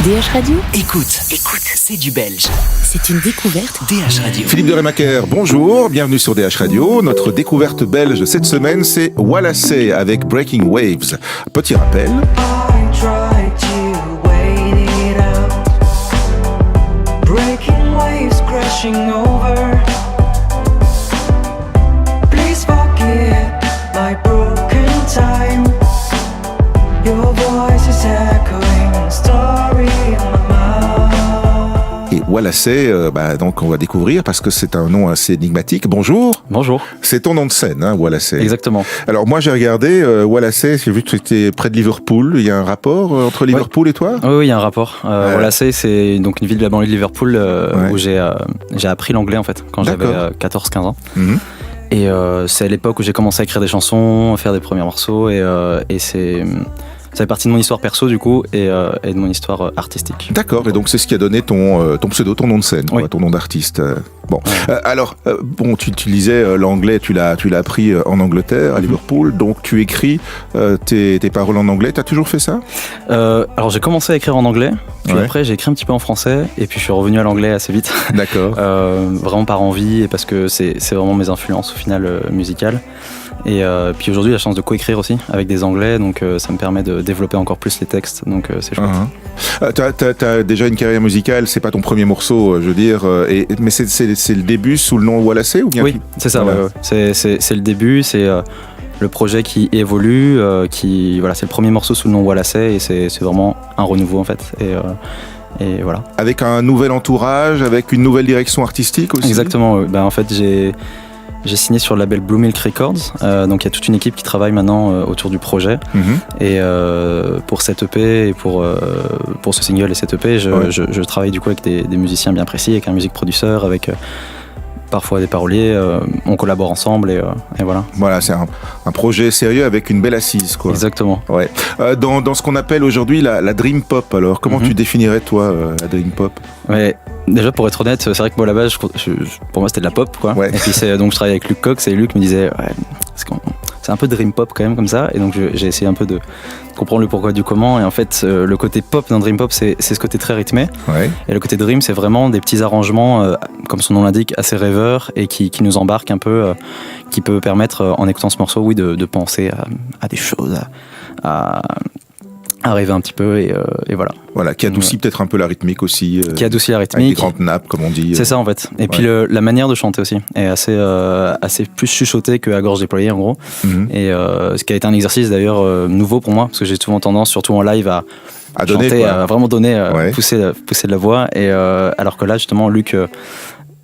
DH Radio. Écoute, c'est du belge. C'est une découverte. DH Radio. Philippe de Rémaker, bonjour, bienvenue sur DH Radio. Notre découverte belge cette semaine, c'est Walassé avec Breaking Waves. Petit rappel. Breaking waves crashing over. Please forget my broken time. Your voice is echoing story in my mind. Et Walassé, donc on va découvrir parce que c'est un nom assez énigmatique. Bonjour. Bonjour. C'est ton nom de scène, hein, Walassé. Exactement. Alors moi j'ai regardé Walassé, j'ai vu que tu étais près de Liverpool. Il y a un rapport entre Liverpool et toi ? Oui, il y a un rapport. Walassé, c'est donc une ville de la banlieue de Liverpool où j'ai appris l'anglais en fait quand j'avais 14-15 ans. Mm-hmm. Et c'est à l'époque où j'ai commencé à écrire des chansons, à faire des premiers morceaux et ça fait partie de mon histoire perso du coup et de mon histoire artistique. D'accord, et donc c'est ce qui a donné ton pseudo, ton nom de scène, oui. Ton nom d'artiste. Bon, alors tu disais l'anglais, tu l'as appris en Angleterre, à Liverpool, donc tu écris tes paroles en anglais. T'as toujours fait ça ? Alors j'ai commencé à écrire en anglais, puis après j'ai écrit un petit peu en français et puis je suis revenu à l'anglais assez vite. D'accord. Vraiment par envie et parce que c'est vraiment mes influences au final musicales. Et puis aujourd'hui, j'ai la chance de coécrire aussi avec des anglais, donc ça me permet de développer encore plus les textes, donc c'est chouette. T'as déjà une carrière musicale, c'est pas ton premier morceau, je veux dire, mais c'est le début sous le nom Walassé ou bien ? Oui, c'est ça, voilà. C'est le début, c'est le projet qui évolue, c'est le premier morceau sous le nom Walassé et c'est vraiment un renouveau en fait. Et voilà. Avec un nouvel entourage, avec une nouvelle direction artistique aussi ? Exactement, en fait j'ai signé sur le label Blue Milk Records, donc il y a toute une équipe qui travaille maintenant autour du projet. Et pour cette EP et pour ce single et cette EP, je travaille du coup avec des musiciens bien précis, avec un music producer, avec parfois des paroliers, on collabore ensemble et voilà. Voilà, c'est un projet sérieux avec une belle assise, quoi. Exactement. Ouais. Dans ce qu'on appelle aujourd'hui la dream pop, alors comment tu définirais toi la dream pop ? Ouais. Déjà pour être honnête, c'est vrai que moi à la base, pour moi c'était de la pop quoi. Ouais. Et puis donc je travaillais avec Luc Cox et Luc me disait c'est un peu dream pop quand même comme ça. Et donc j'ai essayé un peu de comprendre le pourquoi du comment. Et en fait le côté pop dans dream pop c'est ce côté très rythmé. Ouais. Et le côté dream c'est vraiment des petits arrangements comme son nom l'indique assez rêveurs et qui nous embarquent un peu, qui peut permettre en écoutant ce morceau de penser à des choses, à rêver un petit peu et voilà. Voilà, qui adoucit peut-être un peu la rythmique aussi. Qui adoucit la rythmique. Avec des grandes nappes, comme on dit. C'est ça en fait. Et puis la manière de chanter aussi est assez plus chuchotée qu'à gorge déployée en gros. Et ce qui a été un exercice d'ailleurs nouveau pour moi, parce que j'ai souvent tendance, surtout en live, à chanter, donner, à vraiment donner, pousser de la voix. Et alors que là justement, Luc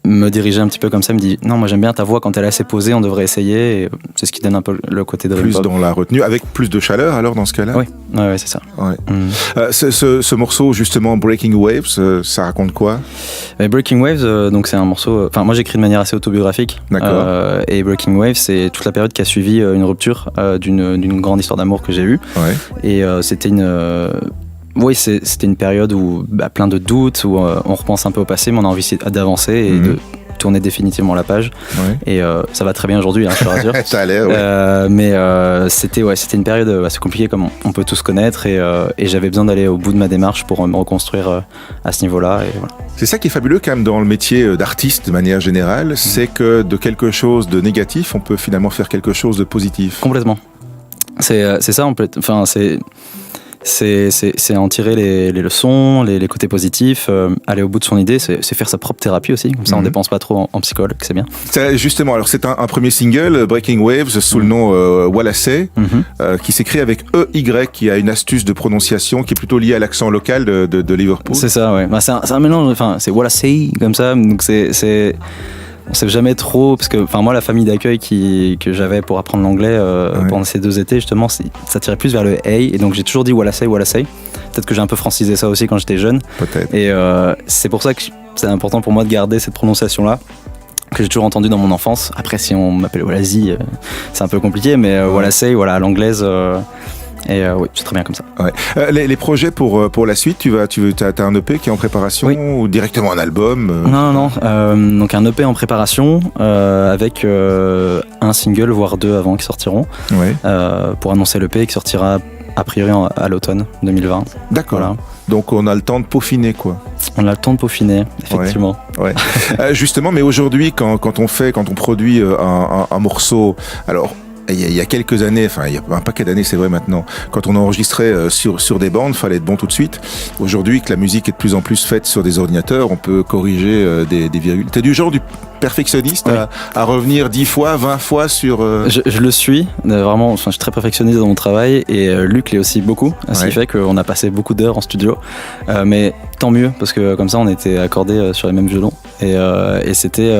me dirigeait un petit peu comme ça, me dit non, moi j'aime bien ta voix quand elle est assez posée, on devrait essayer, et c'est ce qui donne un peu le côté de plus pop. Dans la retenue, avec plus de chaleur alors dans ce cas-là. Oui, c'est ça. Ce morceau justement Breaking Waves, ça raconte quoi ? Breaking Waves, donc c'est un morceau, enfin moi j'écris de manière assez autobiographique. D'accord. Et Breaking Waves c'est toute la période qui a suivi une rupture d'une grande histoire d'amour que j'ai eue. Et c'était c'était une période où plein de doutes, où on repense un peu au passé, mais on a envie d'avancer et de tourner définitivement la page. Et ça va très bien aujourd'hui, je te rassure. Ça allait, mais c'était une période assez compliquée, comme on peut tous connaître, et j'avais besoin d'aller au bout de ma démarche pour me reconstruire à ce niveau-là. Et voilà. C'est ça qui est fabuleux quand même dans le métier d'artiste de manière générale, c'est que de quelque chose de négatif, on peut finalement faire quelque chose de positif. Complètement. C'est ça, c'est en tirer les leçons, les côtés positifs, aller au bout de son idée, c'est faire sa propre thérapie aussi, comme ça on dépense pas trop en psychologue, c'est bien. Justement, alors c'est un premier single, Breaking Waves, sous le nom Walassé, qui s'écrit avec EY, qui a une astuce de prononciation qui est plutôt liée à l'accent local de Liverpool. C'est ça, ouais. C'est un mélange, c'est Walassé, comme ça, donc on sait jamais trop, parce que moi la famille d'accueil que j'avais pour apprendre l'anglais pendant ces 2 étés justement, ça tirait plus vers le hey, et donc j'ai toujours dit Walassé. Peut-être que j'ai un peu francisé ça aussi quand j'étais jeune. Peut-être. Et c'est pour ça que c'est important pour moi de garder cette prononciation là que j'ai toujours entendue dans mon enfance. Après si on m'appelle Walazi, c'est un peu compliqué, mais Walassé, à l'anglaise. Et oui, c'est très bien comme ça. Les projets pour la suite, t'as un EP qui est en préparation ou directement un album Non. Donc un EP en préparation avec un single voire 2 avant qui sortiront pour annoncer l'EP qui sortira a priori à l'automne 2020. D'accord. Voilà. Donc on a le temps de peaufiner, quoi. On a le temps de peaufiner, effectivement. Ouais. Justement, mais aujourd'hui, quand on produit un morceau, alors. Il y a quelques années, enfin il y a un paquet d'années, c'est vrai maintenant, quand on enregistrait sur des bandes, fallait être bon tout de suite. Aujourd'hui, que la musique est de plus en plus faite sur des ordinateurs, on peut corriger des virgules. T'es du genre du perfectionniste à revenir 10 fois, 20 fois sur... Je le suis, vraiment, enfin, je suis très perfectionniste dans mon travail et Luc l'est aussi beaucoup, ce qui fait qu'on a passé beaucoup d'heures en studio, mais tant mieux, parce que comme ça on était accordés sur les mêmes violons et c'était...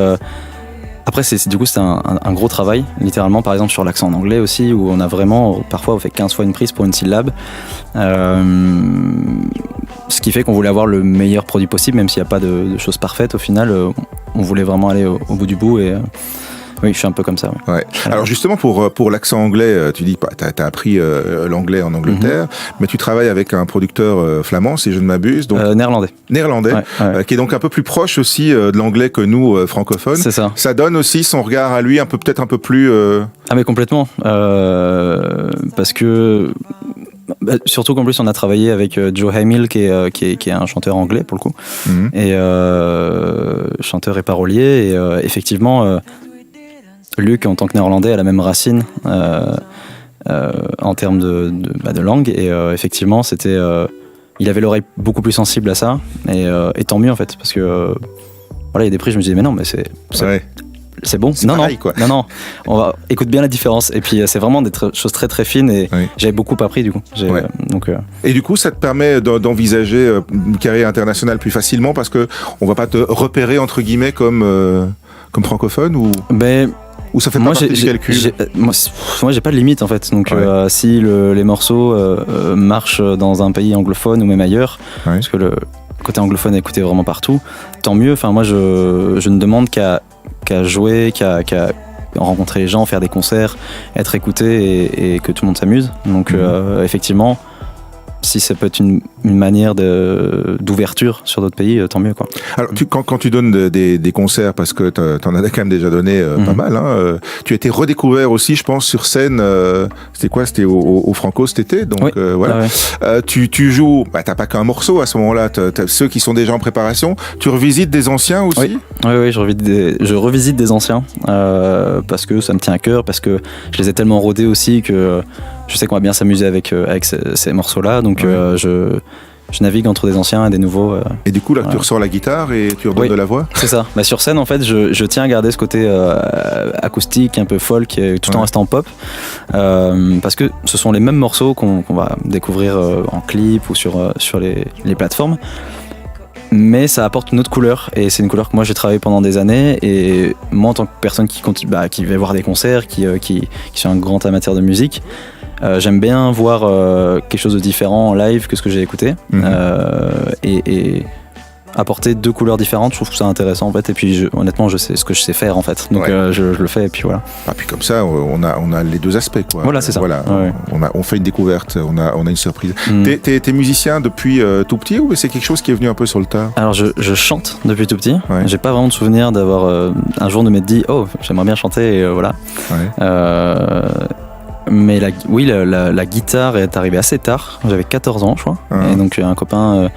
Après, c'était un gros travail, littéralement, par exemple sur l'accent en anglais aussi, où on a vraiment, parfois on fait 15 fois une prise pour une syllabe, ce qui fait qu'on voulait avoir le meilleur produit possible, même s'il n'y a pas de choses parfaites, au final, on voulait vraiment aller au bout du bout et... Oui, je suis un peu comme ça. Ouais. Alors justement, pour l'accent anglais, tu dis pas, t'as appris l'anglais en Angleterre, mais tu travailles avec un producteur flamand, si je ne m'abuse. Donc néerlandais, qui est donc un peu plus proche aussi de l'anglais que nous francophones. C'est ça. Ça donne aussi son regard à lui, peut-être un peu plus. Ah mais complètement, parce que. Surtout qu'en plus on a travaillé avec Joe Hamill qui est un chanteur anglais pour le coup, et chanteur et parolier, et effectivement Luc en tant que néerlandais a la même racine en termes de langue, et effectivement il avait l'oreille beaucoup plus sensible à ça, et tant mieux en fait, parce que voilà, il y a des prix je me disais mais non mais c'est bon. Non, pareil, quoi. Non, écoute bien la différence. Et puis c'est vraiment des choses très très fines, et j'avais beaucoup appris du coup. Et du coup, ça te permet d'envisager une carrière internationale plus facilement, parce que on va pas te repérer entre guillemets comme francophone, ou ça fait pas partie du calcul. Moi, j'ai pas de limite en fait. Donc, si les morceaux marchent dans un pays anglophone ou même ailleurs, parce que le côté anglophone est écouté vraiment partout, tant mieux. Enfin, moi, je ne demande qu'à jouer, qu'à rencontrer les gens, faire des concerts, être écouté et que tout le monde s'amuse. Donc, effectivement, si ça peut être une manière d'ouverture sur d'autres pays, tant mieux, quoi. Alors quand tu donnes des concerts, parce que t'en as quand même déjà donné pas mal, hein, tu as été redécouvert aussi, je pense, sur scène. C'était au Franco cet été, donc voilà. Tu joues, t'as pas qu'un morceau à ce moment-là, t'as ceux qui sont déjà en préparation. Tu revisites des anciens aussi? Oui, je revisite des anciens parce que ça me tient à cœur, parce que je les ai tellement rodés aussi que je sais qu'on va bien s'amuser avec ces morceaux-là, donc je navigue entre des anciens et des nouveaux. Et du coup, là, tu ressors la guitare et tu redonnes de la voix? C'est ça. Sur scène, en fait, je tiens à garder ce côté acoustique, un peu folk, tout en restant pop, parce que ce sont les mêmes morceaux qu'on va découvrir en clip ou sur les plateformes. Mais ça apporte une autre couleur, et c'est une couleur que moi j'ai travaillé pendant des années, et moi en tant que personne qui va voir des concerts, qui suis un grand amateur de musique, j'aime bien voir quelque chose de différent en live que ce que j'ai écouté, et apporter deux couleurs différentes. Je trouve ça intéressant en fait, et puis honnêtement je sais ce que je sais faire en fait, donc je le fais, et puis voilà. Ah, puis comme ça on a les deux aspects, quoi. Voilà, c'est ça. Voilà, on fait une découverte, on a une surprise. T'es musicien depuis tout petit, ou c'est quelque chose qui est venu un peu sur le tard? Alors je chante depuis tout petit. J'ai pas vraiment de souvenir d'avoir un jour de m'être dit j'aimerais bien chanter, et voilà. Mais la guitare est arrivée assez tard. J'avais 14 ans je crois, et donc j'ai un copain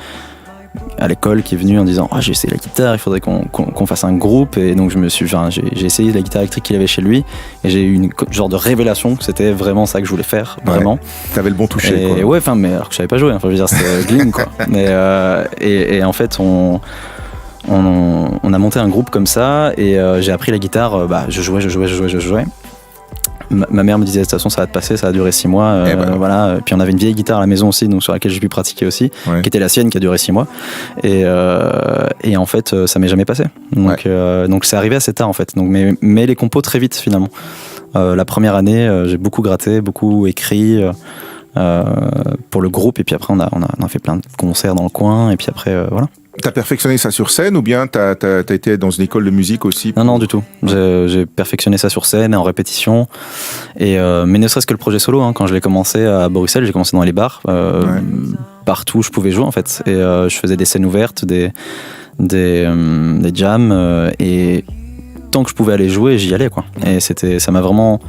à l'école qui est venu en disant j'ai essayé la guitare, il faudrait qu'on fasse un groupe, et donc j'ai essayé la guitare électrique qu'il avait chez lui, et j'ai eu une genre de révélation que c'était vraiment ça que je voulais faire, vraiment. T'avais le bon toucher, quoi. Ouais, enfin, mais alors que je savais pas jouer, enfin je veux dire, c'était Glim, quoi. Et en fait on a monté un groupe comme ça, et j'ai appris la guitare, je jouais. Ma mère me disait de toute façon ça va te passer, ça va durer 6 mois, voilà. Puis on avait une vieille guitare à la maison aussi, donc sur laquelle j'ai pu pratiquer aussi, qui était la sienne, qui a duré 6 mois, et en fait ça m'est jamais passé, donc c'est arrivé assez tard en fait, donc, mais les compos très vite finalement. La première année j'ai beaucoup gratté, beaucoup écrit pour le groupe, et puis après on a fait plein de concerts dans le coin, et puis après voilà. T'as perfectionné ça sur scène, ou bien t'as été dans une école de musique aussi? Non, du tout. J'ai perfectionné ça sur scène, en répétition. Et mais ne serait-ce que le projet solo, quand je l'ai commencé à Bruxelles, j'ai commencé dans les bars, partout où je pouvais jouer en fait. Et je faisais des scènes ouvertes, des jams, et tant que je pouvais aller jouer, j'y allais, quoi. Et ça m'a vraiment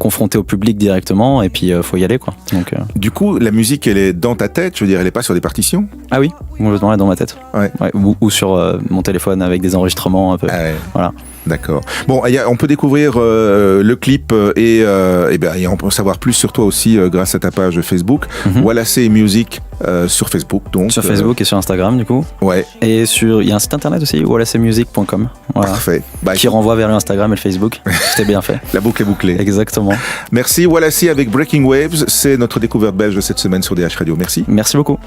confronté au public directement et puis faut y aller quoi. Donc du coup la musique elle est dans ta tête, je veux dire elle est pas sur des partitions? Ah oui, complètement là dans ma tête. Ouais. Ou sur mon téléphone avec des enregistrements un peu. Ah ouais. Voilà. D'accord. Bon, on peut découvrir le clip et on peut en savoir plus sur toi aussi grâce à ta page Facebook, Wallace Music sur Facebook. Donc sur Facebook et sur Instagram du coup. Ouais. Et il y a un site internet aussi, wallacemusic.com. Voilà. Parfait. Qui renvoie vers l'Instagram et le Facebook. C'était bien fait. La boucle est bouclée. Exactement. Merci Wallace avec Breaking Waves. C'est notre découverte belge de cette semaine sur DH Radio. Merci. Merci beaucoup.